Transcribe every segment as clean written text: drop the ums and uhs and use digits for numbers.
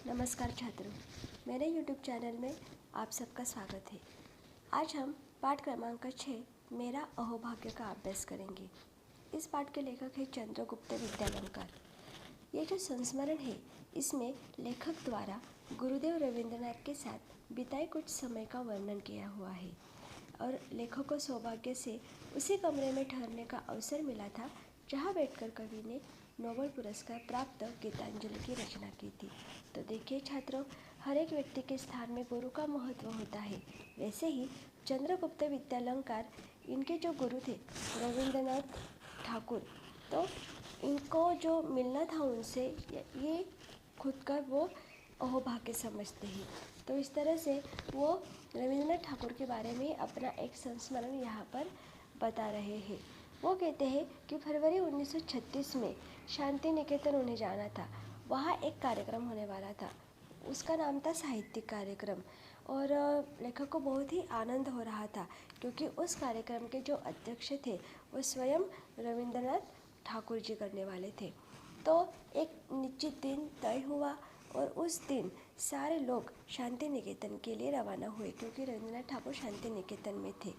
नमस्कार छात्रों, मेरे YouTube चैनल में आप सबका स्वागत है। आज हम पाठ क्रमांक 6 मेरा अहोभाग्य का अभ्यास करेंगे। इस पाठ के लेखक है चंद्रगुप्त विद्यालंकार। ये जो संस्मरण है इसमें लेखक द्वारा गुरुदेव रविंद्रनाथ के साथ बिताए कुछ समय का वर्णन किया हुआ है और लेखक को सौभाग्य से उसी कमरे में ठहरने का अवसर मिला था जहाँ बैठकर कवि ने नोबेल पुरस्कार प्राप्त गीतांजलि की रचना की थी। तो देखिए छात्रों, हर एक व्यक्ति के स्थान में गुरु का महत्व होता है। वैसे ही चंद्रगुप्त विद्यालंकार, इनके जो गुरु थे रविंद्रनाथ ठाकुर, तो इनको जो मिलना था उनसे ये खुद का वो अहोभाग्य समझते हैं। तो इस तरह से वो रविंद्रनाथ ठाकुर के बारे में अपना एक संस्मरण यहाँ पर बता रहे हैं। वो कहते हैं कि फरवरी 1936 में शांति निकेतन उन्हें जाना था। वहाँ एक कार्यक्रम होने वाला था, उसका नाम था साहित्यिक कार्यक्रम। और लेखक को बहुत ही आनंद हो रहा था क्योंकि उस कार्यक्रम के जो अध्यक्ष थे वो स्वयं रविंद्रनाथ ठाकुर जी करने वाले थे। तो एक निश्चित दिन तय हुआ और उस दिन सारे लोग शांति निकेतन के लिए रवाना हुए क्योंकि रविंद्रनाथ ठाकुर शांति निकेतन में थे।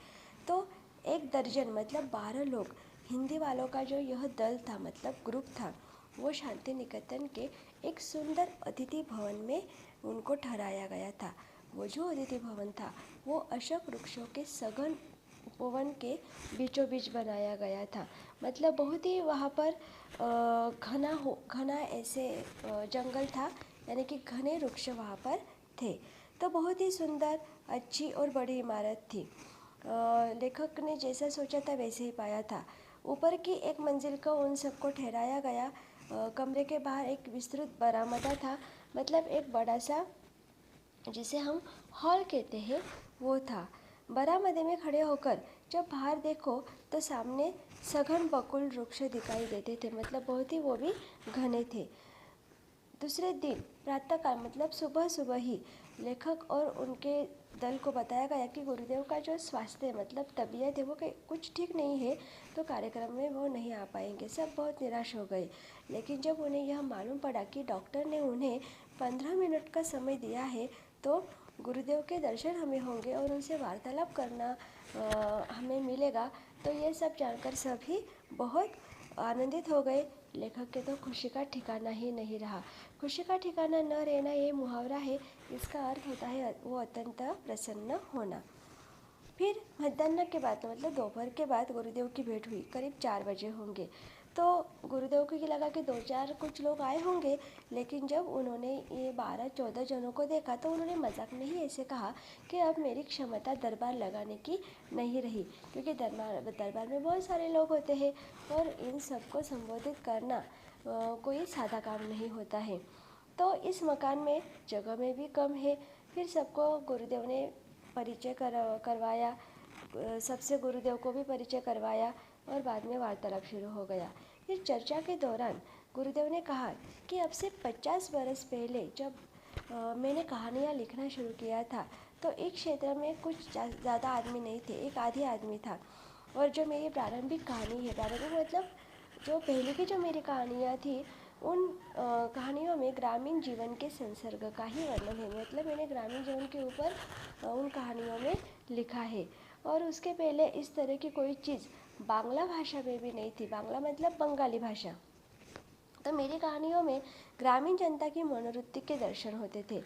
तो एक दर्जन मतलब 12 लोग, हिंदी वालों का जो यह दल था मतलब ग्रुप था, वो शांति निकेतन के एक सुंदर अतिथि भवन में उनको ठहराया गया था। वो जो अतिथि भवन था वो अशोक वृक्षों के सघन उपवन के बीचों बीच बनाया गया था। मतलब बहुत ही वहाँ पर घना ऐसे जंगल था, यानी कि घने वृक्ष वहाँ पर थे। तो बहुत ही सुंदर, अच्छी और बड़ी इमारत थी। लेखक ने जैसा सोचा था वैसे ही पाया था। ऊपर की एक मंजिल को उन सबको ठहराया गया। कमरे के बाहर एक विस्तृत बरामदा था, मतलब एक बड़ा सा जिसे हम हॉल कहते हैं वो था। बरामदे में खड़े होकर जब बाहर देखो तो सामने सघन बकुल वृक्ष दिखाई देते थे, मतलब बहुत ही वो भी घने थे। दूसरे दिन प्रातःकाल मतलब सुबह सुबह ही लेखक और उनके दल को बताया गया कि गुरुदेव का जो स्वास्थ्य मतलब तबीयत है वो कुछ ठीक नहीं है, तो कार्यक्रम में वो नहीं आ पाएंगे। सब बहुत निराश हो गए। लेकिन जब उन्हें यह मालूम पड़ा कि डॉक्टर ने उन्हें 15 मिनट का समय दिया है तो गुरुदेव के दर्शन हमें होंगे और उनसे वार्तालाप करना हमें मिलेगा, तो ये सब जानकर सभी बहुत आनंदित हो गए। लेखक के तो खुशी का ठिकाना ही नहीं रहा। खुशी का ठिकाना न रहना ये मुहावरा है, इसका अर्थ होता है वो अत्यंत प्रसन्न होना। फिर मध्याह्न के बाद मतलब दोपहर के बाद गुरुदेव की भेंट हुई, करीब 4 बजे होंगे। तो गुरुदेव को ये लगा कि 2-4 कुछ लोग आए होंगे, लेकिन जब उन्होंने ये 12-14 जनों को देखा तो उन्होंने मजाक में ही ऐसे कहा कि अब मेरी क्षमता दरबार लगाने की नहीं रही, क्योंकि दरबार में बहुत सारे लोग होते हैं और इन सबको संबोधित करना कोई सादा काम नहीं होता है। तो इस मकान में जगह में भी कम है। फिर सबको गुरुदेव ने परिचय करवाया, सबसे गुरुदेव को भी परिचय करवाया और बाद में वार्तालाप शुरू हो गया। फिर चर्चा के दौरान गुरुदेव ने कहा कि अब से 50 बरस पहले जब मैंने कहानियाँ लिखना शुरू किया था तो एक क्षेत्र में कुछ ज़्यादा आदमी नहीं थे, एक आधी आदमी था। और जो मेरी प्रारंभिक कहानी है, प्रारंभिक मतलब जो पहले की जो मेरी कहानियाँ थी उन कहानियों में ग्रामीण जीवन के संसर्ग का ही वर्णन है। मतलब मैंने ग्रामीण जीवन के ऊपर उन कहानियों में लिखा है। और उसके पहले इस तरह की कोई चीज़ बांग्ला भाषा में भी नहीं थी। बांग्ला मतलब बंगाली भाषा। तो मेरी कहानियों में ग्रामीण जनता की मनोवृत्ति के दर्शन होते थे।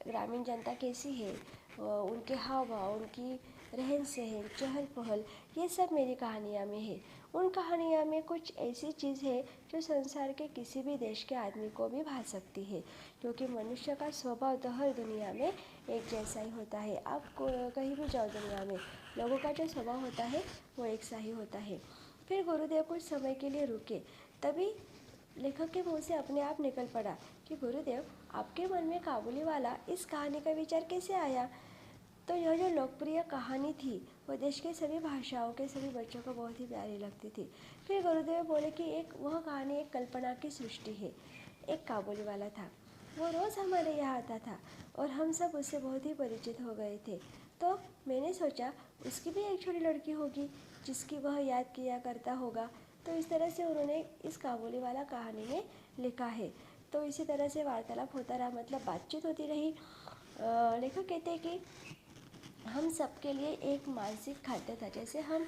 ग्रामीण जनता कैसी है, उनके हाव भाव, उनकी रहन सहन, चहल पहल, ये सब मेरी कहानियाँ में है। उन कहानियाँ में कुछ ऐसी चीज़ है जो संसार के किसी भी देश के आदमी को भी भा सकती है, क्योंकि मनुष्य का स्वभाव तो हर दुनिया में एक जैसा ही होता है। आप कहीं भी जाओ दुनिया में, लोगों का जो स्वभाव होता है वो एक सा ही होता है। फिर गुरुदेव कुछ समय के लिए रुके, तभी लेखक के मुंह से अपने आप निकल पड़ा कि गुरुदेव, आपके मन में काबुली वाला इस कहानी का विचार कैसे आया? तो यह जो लोकप्रिय कहानी थी वो देश के सभी भाषाओं के सभी बच्चों को बहुत ही प्यारी लगती थी। फिर गुरुदेव बोले कि वह कहानी एक कल्पना की सृष्टि है। एक काबुली वाला था, वो रोज़ हमारे यहाँ आता था और हम सब उससे बहुत ही परिचित हो गए थे। तो मैंने सोचा उसकी भी एक छोटी लड़की होगी जिसकी वह याद किया करता होगा। तो इस तरह से उन्होंने इस काबुली वाला कहानी में लिखा है। तो इसी तरह से वार्तालाप होता रहा, मतलब बातचीत होती रही। लेखक कहते हैं कि हम सबके लिए एक मानसिक खाद्य था। जैसे हम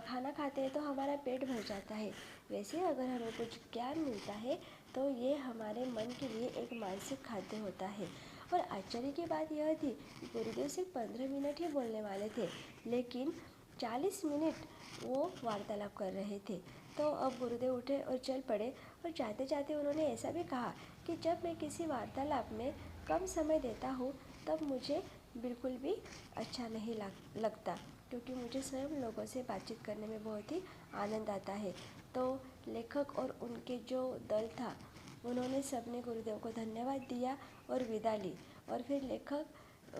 खाना खाते हैं तो हमारा पेट भर जाता है, वैसे अगर हमें कुछ ज्ञान मिलता है तो ये हमारे मन के लिए एक मानसिक खाद्य होता है। और आश्चर्य की बात यह थी कि गुरुदेव सिर्फ 15 मिनट ही बोलने वाले थे, लेकिन 40 मिनट वो वार्तालाप कर रहे थे। तो अब गुरुदेव उठे और चल पड़े, और जाते जाते उन्होंने ऐसा भी कहा कि जब मैं किसी वार्तालाप में कम समय देता हूँ तब मुझे बिल्कुल भी अच्छा नहीं लगता, क्योंकि मुझे स्वयं लोगों से बातचीत करने में बहुत ही आनंद आता है। तो लेखक और उनके जो दल था, उन्होंने सबने गुरुदेव को धन्यवाद दिया और विदा ली, और फिर लेखक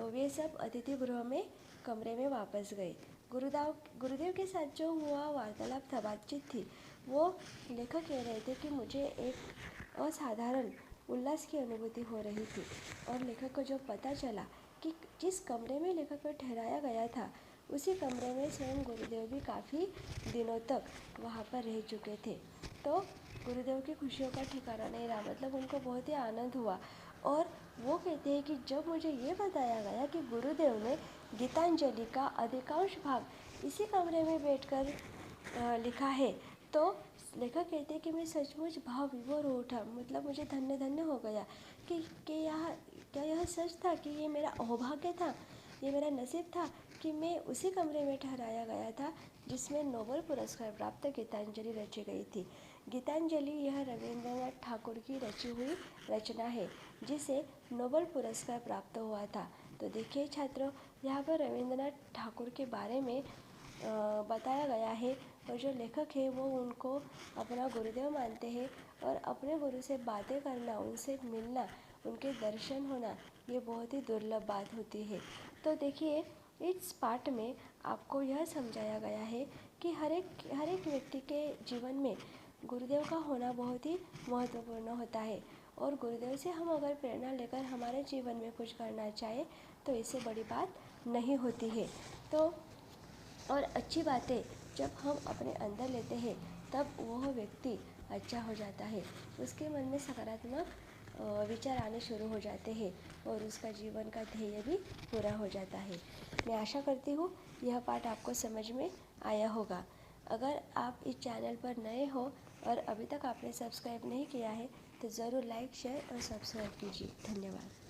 वे सब अतिथि गृह में कमरे में वापस गए। गुरुदेव के साथ जो हुआ वार्तालाप था, बातचीत थी, वो लेखक कह रहे थे कि मुझे एक असाधारण उल्लास की अनुभूति हो रही थी। और लेखक को जब पता चला कि जिस कमरे में लेखक को ठहराया गया था, उसी कमरे में स्वयं गुरुदेव भी काफ़ी दिनों तक वहाँ पर रह चुके थे, तो गुरुदेव की खुशियों का ठिकाना नहीं रहा, मतलब उनको बहुत ही आनंद हुआ। और वो कहते हैं कि जब मुझे ये बताया गया कि गुरुदेव ने गीतांजलि का अधिकांश भाग इसी कमरे में बैठकर लिखा है, तो लेखक कहते हैं कि मैं सचमुच भाव विभोर हो उठा, मतलब मुझे धन्य धन्य हो गया कि क्या यह सच था कि ये मेरा अहोभाग्य था, ये मेरा नसीब था कि मैं उसी कमरे में ठहराया गया था जिसमें नोबेल पुरस्कार प्राप्त गीतांजलि रची गई थी। गीतांजलि यह रविंद्रनाथ ठाकुर की रची हुई रचना है जिसे नोबेल पुरस्कार प्राप्त हुआ था। तो देखिए छात्रों, यहाँ पर रविंद्रनाथ ठाकुर के बारे में बताया गया है, और जो लेखक है वो उनको अपना गुरुदेव मानते हैं, और अपने गुरु से बातें करना, उनसे मिलना, उनके दर्शन होना, ये बहुत ही दुर्लभ बात होती है। तो देखिए, इस पाठ में आपको यह समझाया गया है कि हर एक व्यक्ति के जीवन में गुरुदेव का होना बहुत ही महत्वपूर्ण होता है, और गुरुदेव से हम अगर प्रेरणा लेकर हमारे जीवन में कुछ करना चाहें तो इससे बड़ी बात नहीं होती है। तो और अच्छी बातें जब हम अपने अंदर लेते हैं तब वह व्यक्ति अच्छा हो जाता है, उसके मन में सकारात्मक विचार आने शुरू हो जाते हैं, और उसका जीवन का ध्येय भी पूरा हो जाता है। मैं आशा करती हूँ यह पाठ आपको समझ में आया होगा। अगर आप इस चैनल पर नए हो और अभी तक आपने सब्सक्राइब नहीं किया है तो ज़रूर लाइक, शेयर और सब्सक्राइब कीजिए। धन्यवाद।